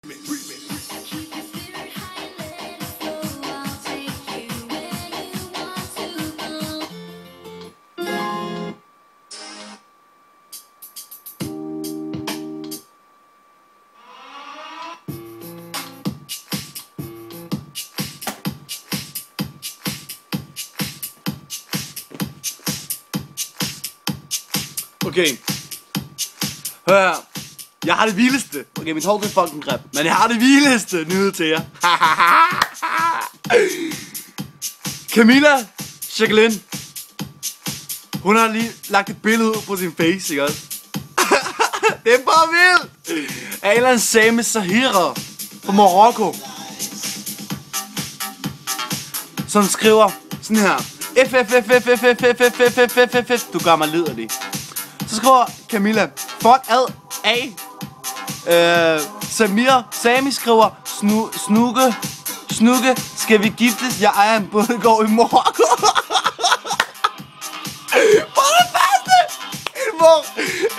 Okay, hør her. Jeg har det vildeste. Okay, mit hår er fucking greb, men jeg har det vildeste nyhed til jer. Camilla Jacqueline, hun har lige lagt et billede ud på sin face, ikke også? Det er bare vildt. Af en eller anden Sami Sahira fra Marokko, som skriver sådan her: FFFFFFFFFFFFF. Du gør mig liderlig. Så skriver Camilla: fuck ad af. Sami skriver: Snukke, skal vi giftes? Jeg ejer en bondegård i Marokko. For det første!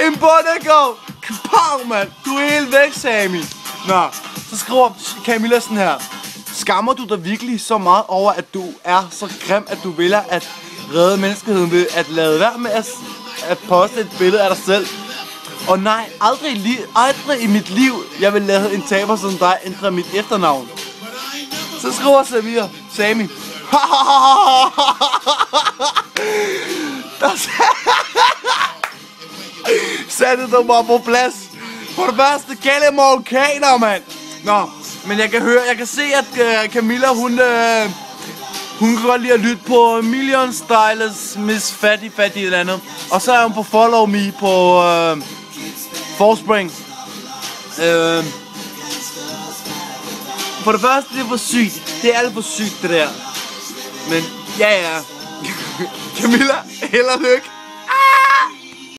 En bondegård! Kapang, mand! Du er helt væk, Sami. Nå, så skriver Camilla sådan her: skammer du dig virkelig så meget over, at du er så grim, at du vælger at redde menneskeheden ved at lade være med at poste et billede af dig selv? Og nej, aldrig i mit liv, jeg vil lade en taber som dig ændre mit efternavn. Så skriver Sami: satte du mig på plads. For det første, gælde marokkaner, mand. Nå, men jeg kan se, at Camilla, hun kan godt lide at lytte på Million Stylers, Miss Fatty eller andet. Og så er hun på Follow Me på Forspring. For det første, det er for sygt. Det er alt for sygt, det der. Men ja. Camilla, held og lykke.